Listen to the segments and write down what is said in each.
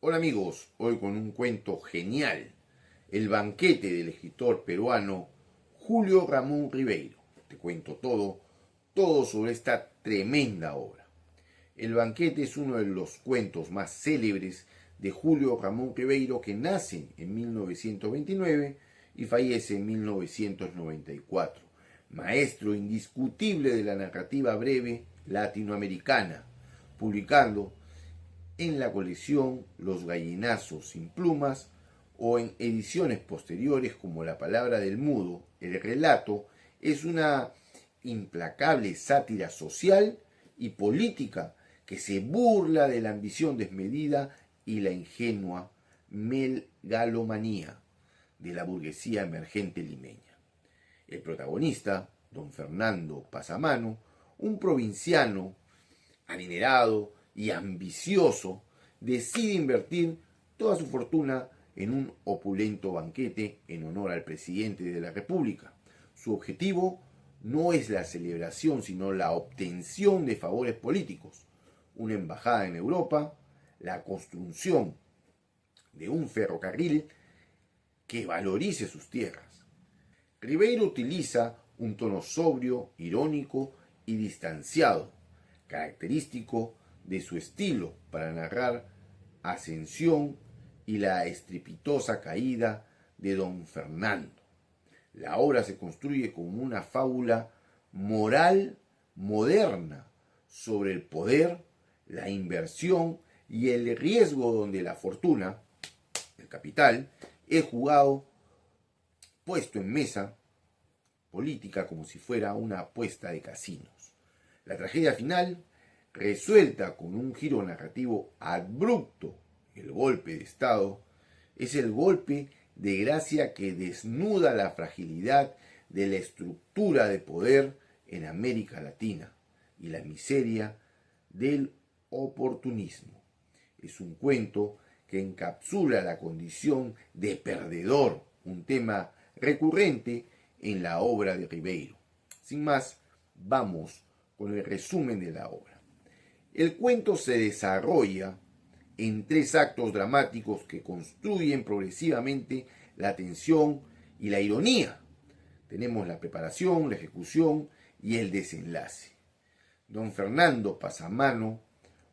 Hola amigos, hoy con un cuento genial, El banquete del escritor peruano Julio Ramón Ribeiro. Te cuento todo sobre esta tremenda obra. El banquete es uno de los cuentos más célebres de Julio Ramón Ribeiro, que nace en 1929 y fallece en 1994. Maestro indiscutible de la narrativa breve latinoamericana, publicando en la colección Los gallinazos sin plumas o en ediciones posteriores como La palabra del mudo. El relato es una implacable sátira social y política que se burla de la ambición desmedida y la ingenua megalomanía de la burguesía emergente limeña. El protagonista, don Fernando Pasamano, un provinciano adinerado y ambicioso, decide invertir toda su fortuna en un opulento banquete en honor al presidente de la República. Su objetivo no es la celebración, sino la obtención de favores políticos, una embajada en Europa, la construcción de un ferrocarril que valorice sus tierras. Ribeiro utiliza un tono sobrio, irónico y distanciado, característico de su estilo para narrar ascensión y la estrepitosa caída de don Fernando. La obra se construye como una fábula moral moderna sobre el poder, la inversión y el riesgo, donde la fortuna, el capital, es jugado, puesto en mesa política como si fuera una apuesta de casinos. La tragedia final, resuelta con un giro narrativo abrupto, el golpe de Estado, es el golpe de gracia que desnuda la fragilidad de la estructura de poder en América Latina y la miseria del oportunismo. Es un cuento que encapsula la condición de perdedor, un tema recurrente en la obra de Ribeiro. Sin más, vamos con el resumen de la obra. El cuento se desarrolla en 3 actos dramáticos que construyen progresivamente la tensión y la ironía. Tenemos la preparación, la ejecución y el desenlace. Don Fernando Pasamano,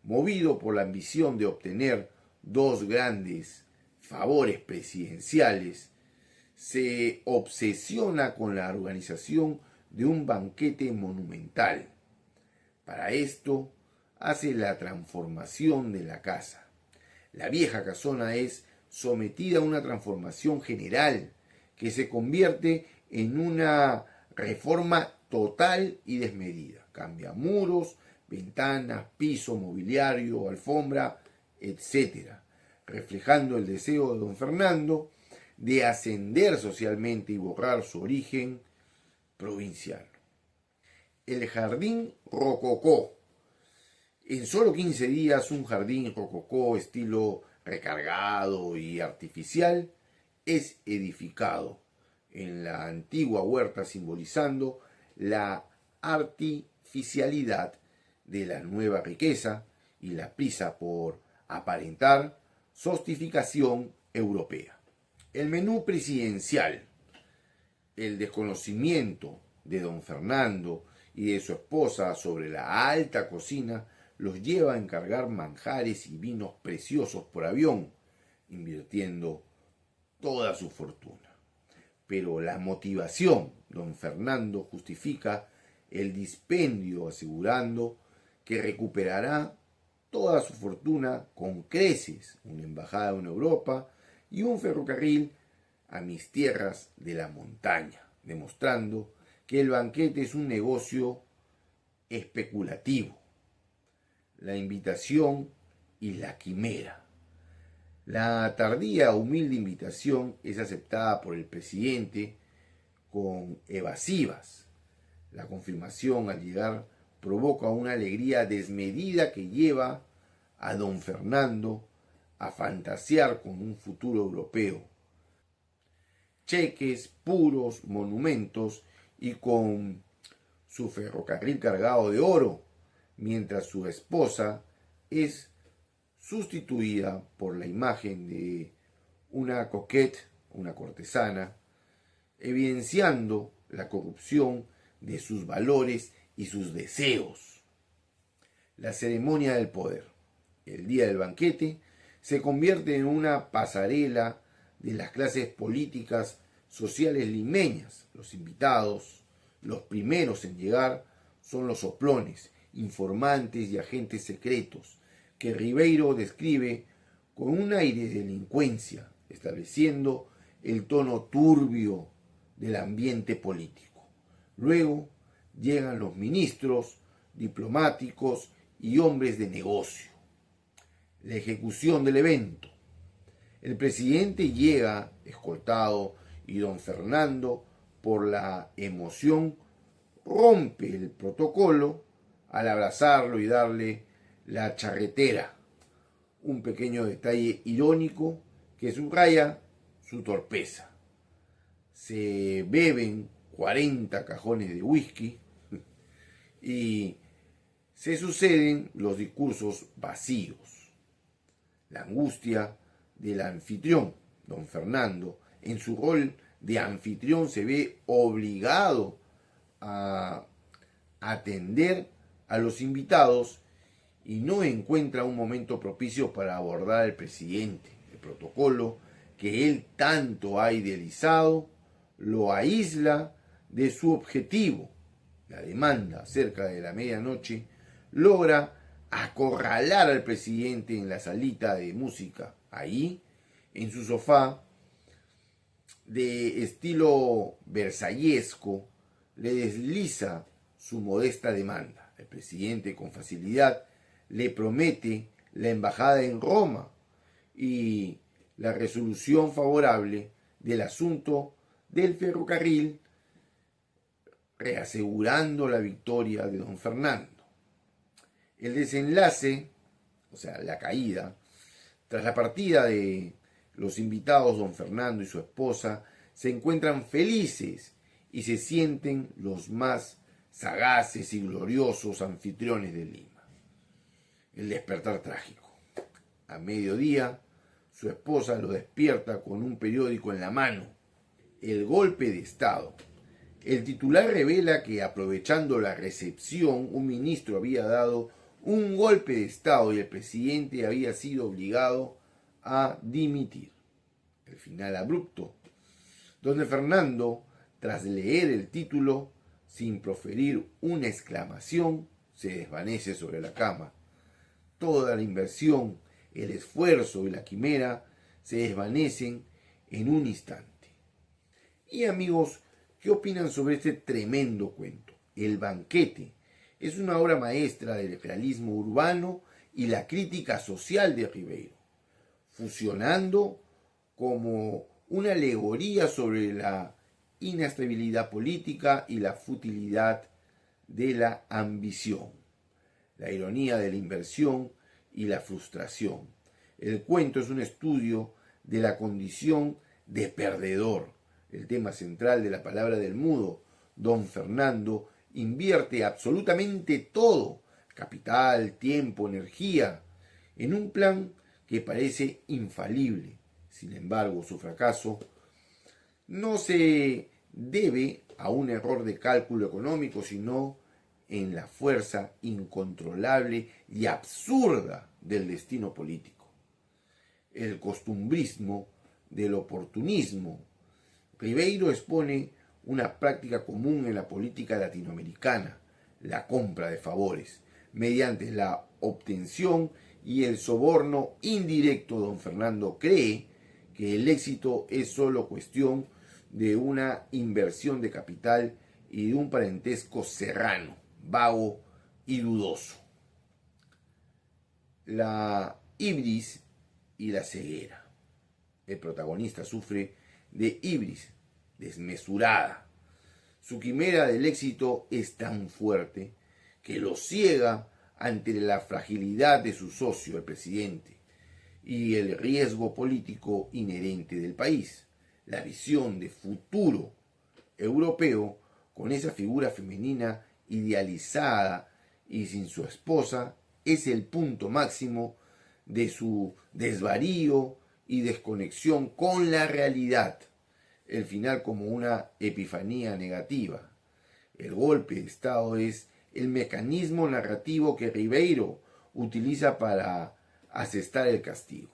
movido por la ambición de obtener 2 grandes favores presidenciales, se obsesiona con la organización de un banquete monumental. Para esto, hace la transformación de la casa. La vieja casona es sometida a una transformación general que se convierte en una reforma total y desmedida. Cambia muros, ventanas, piso, mobiliario, alfombra, etc., reflejando el deseo de don Fernando de ascender socialmente y borrar su origen provincial. El jardín rococó. En solo 15 días, un jardín rococó estilo recargado y artificial es edificado en la antigua huerta, simbolizando la artificialidad de la nueva riqueza y la prisa por aparentar sofisticación europea. El menú presidencial, el desconocimiento de don Fernando y de su esposa sobre la alta cocina, los lleva a encargar manjares y vinos preciosos por avión, invirtiendo toda su fortuna. Pero la motivación, don Fernando justifica el dispendio asegurando que recuperará toda su fortuna con creces, una embajada en Europa y un ferrocarril a mis tierras de la montaña, demostrando que el banquete es un negocio especulativo. La invitación y la quimera. La tardía, humilde invitación es aceptada por el presidente con evasivas. La confirmación al llegar provoca una alegría desmedida que lleva a don Fernando a fantasear con un futuro europeo. Cheques, puros, monumentos y con su ferrocarril cargado de oro, mientras su esposa es sustituida por la imagen de una coquette, una cortesana, evidenciando la corrupción de sus valores y sus deseos. La ceremonia del poder, el día del banquete, se convierte en una pasarela de las clases políticas sociales limeñas. Los invitados, los primeros en llegar, son los soplones, informantes y agentes secretos, que Ribeiro describe con un aire de delincuencia, estableciendo el tono turbio del ambiente político. Luego llegan los ministros, diplomáticos y hombres de negocio. La ejecución del evento. El presidente llega escoltado y don Fernando, por la emoción, rompe el protocolo al abrazarlo y darle la charretera, un pequeño detalle irónico que subraya su torpeza. Se beben 40 cajones de whisky y se suceden los discursos vacíos. La angustia del anfitrión, don Fernando, en su rol de anfitrión se ve obligado a atender a los invitados y no encuentra un momento propicio para abordar al presidente. El protocolo que él tanto ha idealizado lo aísla de su objetivo. La demanda cerca de la medianoche logra acorralar al presidente en la salita de música. Ahí, en su sofá de estilo versallesco, le desliza su modesta demanda. El presidente con facilidad le promete la embajada en Roma y la resolución favorable del asunto del ferrocarril, reasegurando la victoria de don Fernando. El desenlace, o sea, la caída, tras la partida de los invitados, don Fernando y su esposa se encuentran felices y se sienten los más sagaces y gloriosos anfitriones de Lima. El despertar trágico. A mediodía, su esposa lo despierta con un periódico en la mano. El golpe de Estado. El titular revela que, aprovechando la recepción, un ministro había dado un golpe de Estado y el presidente había sido obligado a dimitir. El final abrupto, donde Fernando, tras leer el título, sin proferir una exclamación, se desvanece sobre la cama. Toda la inversión, el esfuerzo y la quimera se desvanecen en un instante. Y amigos, ¿qué opinan sobre este tremendo cuento? El banquete es una obra maestra del realismo urbano y la crítica social de Ribeiro, fusionando como una alegoría sobre la inestabilidad política y la futilidad de la ambición, la ironía de la inversión y la frustración. El cuento es un estudio de la condición de perdedor. El tema central de La palabra del mudo, don Fernando, invierte absolutamente todo, capital, tiempo, energía, en un plan que parece infalible. Sin embargo, su fracaso no se debe a un error de cálculo económico, sino en la fuerza incontrolable y absurda del destino político. El costumbrismo del oportunismo. Ribeiro expone una práctica común en la política latinoamericana, la compra de favores, mediante la obtención y el soborno indirecto. Don Fernando cree que el éxito es solo cuestión de una inversión de capital y de un parentesco serrano, vago y dudoso. La ibris y la ceguera. El protagonista sufre de ibris desmesurada. Su quimera del éxito es tan fuerte que lo ciega ante la fragilidad de su socio, el presidente, y el riesgo político inherente del país. La visión de futuro europeo con esa figura femenina idealizada y sin su esposa es el punto máximo de su desvarío y desconexión con la realidad. El final como una epifanía negativa. El golpe de Estado es el mecanismo narrativo que Ribeiro utiliza para asestar el castigo.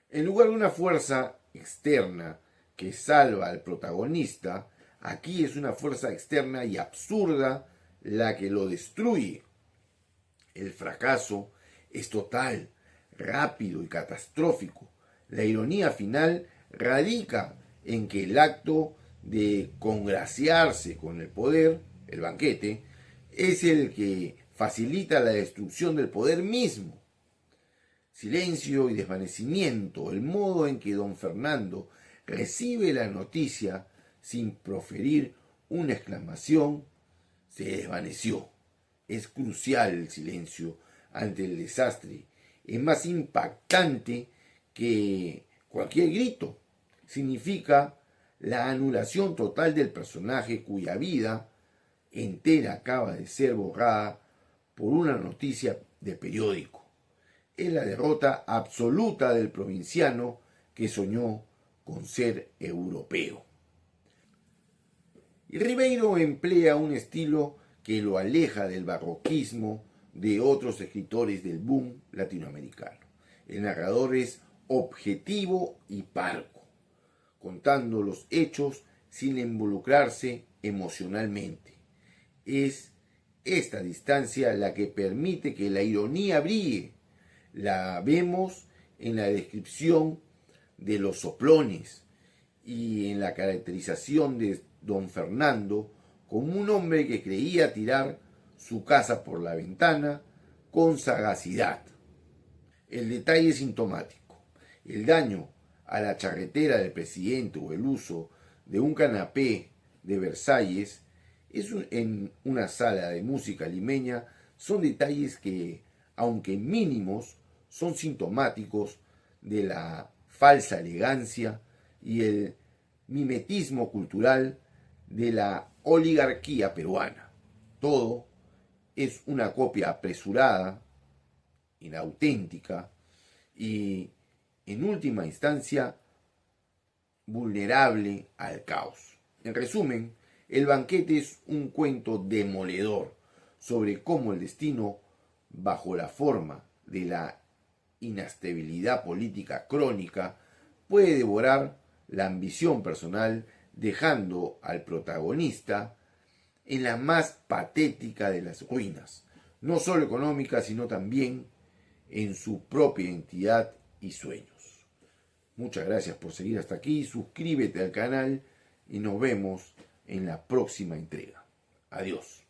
En lugar de una fuerza externa que salva al protagonista, aquí es una fuerza externa y absurda la que lo destruye. El fracaso es total, rápido y catastrófico. La ironía final radica en que el acto de congraciarse con el poder, el banquete, es el que facilita la destrucción del poder mismo. Silencio y desvanecimiento, el modo en que don Fernando recibe la noticia sin proferir una exclamación, se desvaneció. Es crucial el silencio ante el desastre. Es más impactante que cualquier grito. Significa la anulación total del personaje cuya vida entera acaba de ser borrada por una noticia de periódico. Es la derrota absoluta del provinciano que soñó con ser europeo. Y Ribeiro emplea un estilo que lo aleja del barroquismo de otros escritores del boom latinoamericano. El narrador es objetivo y parco, contando los hechos sin involucrarse emocionalmente. Es esta distancia la que permite que la ironía brille. La vemos en la descripción de los soplones y en la caracterización de don Fernando como un hombre que creía tirar su casa por la ventana con sagacidad. El detalle es sintomático. El daño a la charretera del presidente o el uso de un canapé de Versalles en una sala de música limeña son detalles que, aunque mínimos, son sintomáticos de la falsa elegancia y el mimetismo cultural de la oligarquía peruana. Todo es una copia apresurada, inauténtica y, en última instancia, vulnerable al caos. En resumen, El banquete es un cuento demoledor sobre cómo el destino, bajo la forma de la inestabilidad política crónica, puede devorar la ambición personal, dejando al protagonista en la más patética de las ruinas, no solo económica, sino también en su propia identidad y sueños. Muchas gracias por seguir hasta aquí, suscríbete al canal y nos vemos en la próxima entrega. Adiós.